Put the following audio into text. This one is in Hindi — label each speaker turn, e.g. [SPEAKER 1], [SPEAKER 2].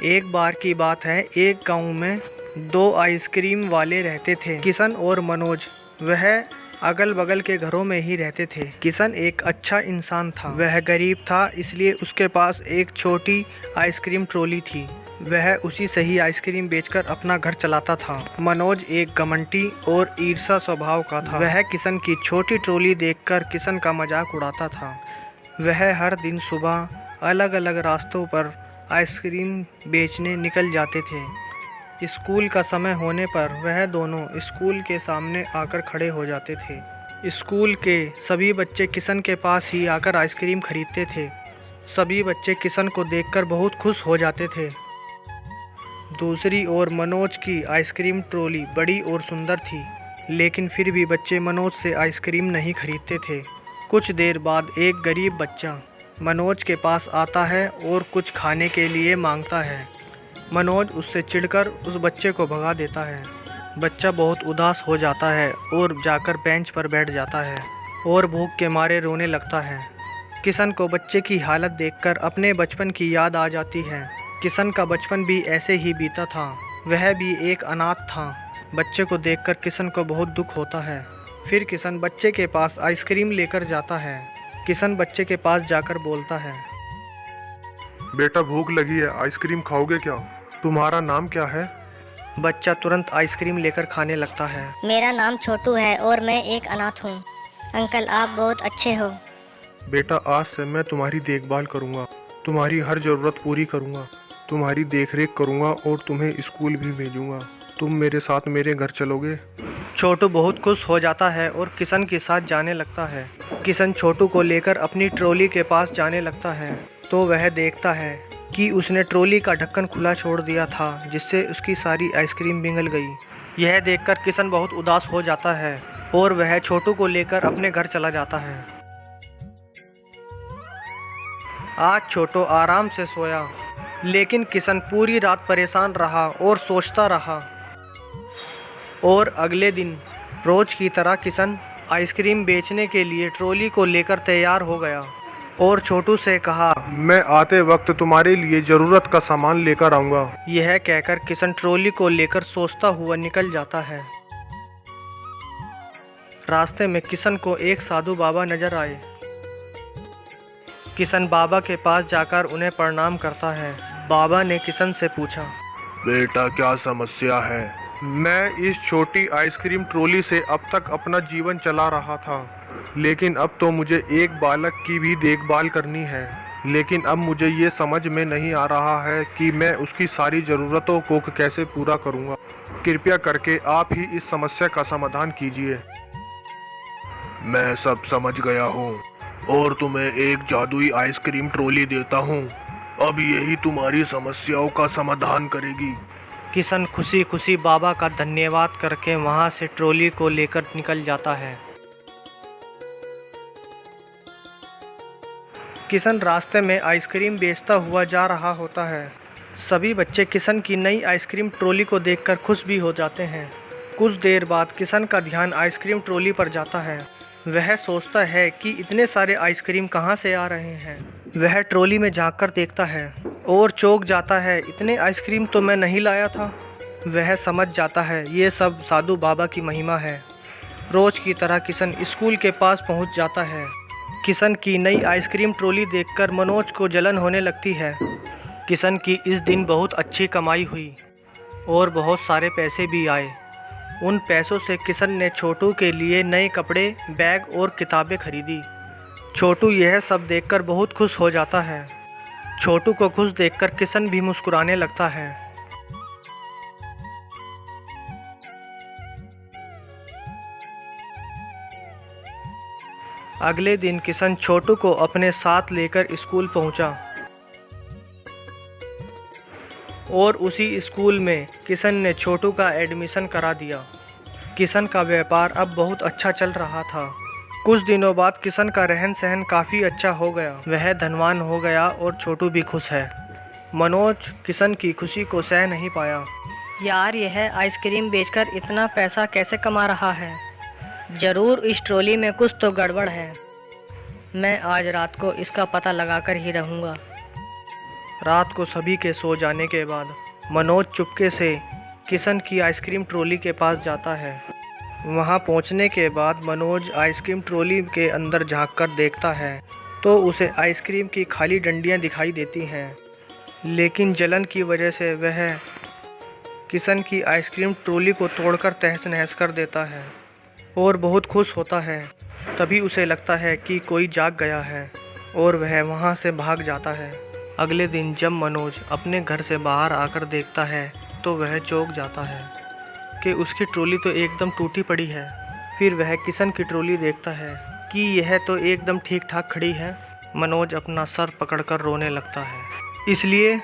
[SPEAKER 1] एक बार की बात है, एक गांव में दो आइसक्रीम वाले रहते थे, किशन और मनोज। वह अगल बगल के घरों में ही रहते थे। किशन एक अच्छा इंसान था। वह गरीब था, इसलिए उसके पास एक छोटी आइसक्रीम ट्रॉली थी। वह उसी से ही आइसक्रीम बेचकर अपना घर चलाता था। मनोज एक घमंडी और ईर्ष्या स्वभाव का था। वह किशन की छोटी ट्रॉली देखकर किशन का मजाक उड़ाता था। वह हर दिन सुबह अलग अलग रास्तों पर आइसक्रीम बेचने निकल जाते थे। स्कूल का समय होने पर वह दोनों स्कूल के सामने आकर खड़े हो जाते थे। स्कूल के सभी बच्चे किशन के पास ही आकर आइसक्रीम खरीदते थे। सभी बच्चे किशन को देखकर बहुत खुश हो जाते थे। दूसरी ओर मनोज की आइसक्रीम ट्रॉली बड़ी और सुंदर थी, लेकिन फिर भी बच्चे मनोज से आइसक्रीम नहीं खरीदते थे। कुछ देर बाद एक गरीब बच्चा मनोज के पास आता है और कुछ खाने के लिए मांगता है। मनोज उससे चिढ़कर उस बच्चे को भगा देता है। बच्चा बहुत उदास हो जाता है और जाकर बेंच पर बैठ जाता है और भूख के मारे रोने लगता है। किशन को बच्चे की हालत देखकर अपने बचपन की याद आ जाती है। किशन का बचपन भी ऐसे ही बीता था। वह भी एक अनाथ था। बच्चे को देखकर किशन को बहुत दुख होता है। फिर किशन बच्चे के पास आइसक्रीम लेकर जाता है। किशन बच्चे के पास जाकर बोलता है,
[SPEAKER 2] बेटा भूख लगी है, आइसक्रीम खाओगे क्या? तुम्हारा नाम क्या है?
[SPEAKER 1] बच्चा तुरंत आइसक्रीम लेकर खाने लगता है।
[SPEAKER 3] मेरा नाम छोटू है और मैं एक अनाथ हूँ। अंकल आप बहुत अच्छे हो।
[SPEAKER 2] बेटा आज से मैं तुम्हारी देखभाल करूँगा, तुम्हारी हर ज़रूरत पूरी करूँगा, तुम्हारी देखरेख करूँगा और तुम्हें स्कूल भी भेजूँगा। तुम मेरे साथ मेरे घर चलोगे?
[SPEAKER 1] छोटू बहुत खुश हो जाता है और किशन के साथ जाने लगता है। किशन छोटू को लेकर अपनी ट्रॉली के पास जाने लगता है तो वह देखता है कि उसने ट्रॉली का ढक्कन खुला छोड़ दिया था, जिससे उसकी सारी आइसक्रीम पिघल गई। यह देखकर किशन बहुत उदास हो जाता है और वह छोटू को लेकर अपने घर चला जाता है। आज छोटू आराम से सोया, लेकिन किशन पूरी रात परेशान रहा और सोचता रहा। और अगले दिन रोज की तरह किशन आइसक्रीम बेचने के लिए ट्रॉली को लेकर तैयार हो गया और छोटू से कहा,
[SPEAKER 2] मैं आते वक्त तुम्हारे लिए ज़रूरत का सामान लेकर आऊँगा।
[SPEAKER 1] यह कहकर किशन ट्रॉली को लेकर सोचता हुआ निकल जाता है। रास्ते में किशन को एक साधु बाबा नजर आए। किशन बाबा के पास जाकर उन्हें प्रणाम करता है। बाबा ने किशन से पूछा,
[SPEAKER 2] बेटा क्या समस्या है? मैं इस छोटी आइसक्रीम ट्रॉली से अब तक अपना जीवन चला रहा था, लेकिन अब तो मुझे एक बालक की भी देखभाल करनी है। लेकिन अब मुझे ये समझ में नहीं आ रहा है कि मैं उसकी सारी ज़रूरतों को कैसे पूरा करूँगा। कृपया करके आप ही इस समस्या का समाधान कीजिए। मैं सब समझ गया हूँ और तुम्हें एक जादुई आइसक्रीम ट्रॉली देता हूँ। अब यही तुम्हारी समस्याओं का समाधान करेगी।
[SPEAKER 1] किशन खुशी खुशी बाबा का धन्यवाद करके वहां से ट्रॉली को लेकर निकल जाता है। किशन रास्ते में आइसक्रीम बेचता हुआ जा रहा होता है। सभी बच्चे किशन की नई आइसक्रीम ट्रॉली को देखकर खुश भी हो जाते हैं। कुछ देर बाद किशन का ध्यान आइसक्रीम ट्रॉली पर जाता है। वह सोचता है कि इतने सारे आइसक्रीम कहां से आ रहे हैं। वह ट्रॉली में झांककर देखता है और चौंक जाता है, इतने आइसक्रीम तो मैं नहीं लाया था। वह समझ जाता है ये सब साधु बाबा की महिमा है। रोज की तरह किशन स्कूल के पास पहुंच जाता है। किशन की नई आइसक्रीम ट्रॉली देखकर मनोज को जलन होने लगती है। किशन की इस दिन बहुत अच्छी कमाई हुई और बहुत सारे पैसे भी आए। उन पैसों से किशन ने छोटू के लिए नए कपड़े, बैग और किताबें खरीदी। छोटू यह सब देखकर बहुत खुश हो जाता है। छोटू को खुश देखकर किशन भी मुस्कुराने लगता है। अगले दिन किशन छोटू को अपने साथ लेकर स्कूल पहुंचा और उसी स्कूल में किशन ने छोटू का एडमिशन करा दिया। किशन का व्यापार अब बहुत अच्छा चल रहा था। कुछ दिनों बाद किशन का रहन सहन काफ़ी अच्छा हो गया। वह धनवान हो गया और छोटू भी खुश है। मनोज किशन की खुशी को सह नहीं पाया। यार यह आइसक्रीम बेचकर इतना पैसा कैसे कमा रहा है? ज़रूर इस ट्रॉली में कुछ तो गड़बड़ है। मैं आज रात को इसका पता लगाकर ही रहूँगा। रात को सभी के सो जाने के बाद मनोज चुपके से किशन की आइसक्रीम ट्रॉली के पास जाता है। वहां पहुंचने के बाद मनोज आइसक्रीम ट्रॉली के अंदर झांककर देखता है तो उसे आइसक्रीम की खाली डंडियां दिखाई देती हैं, लेकिन जलन की वजह से वह किशन की आइसक्रीम ट्रॉली को तोड़कर तहस नहस कर देता है और बहुत खुश होता है। तभी उसे लगता है कि कोई जाग गया है और वह वहां से भाग जाता है। अगले दिन जब मनोज अपने घर से बाहर आकर देखता है तो वह चौंक जाता है कि उसकी ट्रॉली तो एकदम टूटी पड़ी है। फिर वह किशन की ट्रॉली देखता है कि यह तो एकदम ठीक ठाक खड़ी है। मनोज अपना सर पकड़कर रोने लगता है, इसलिए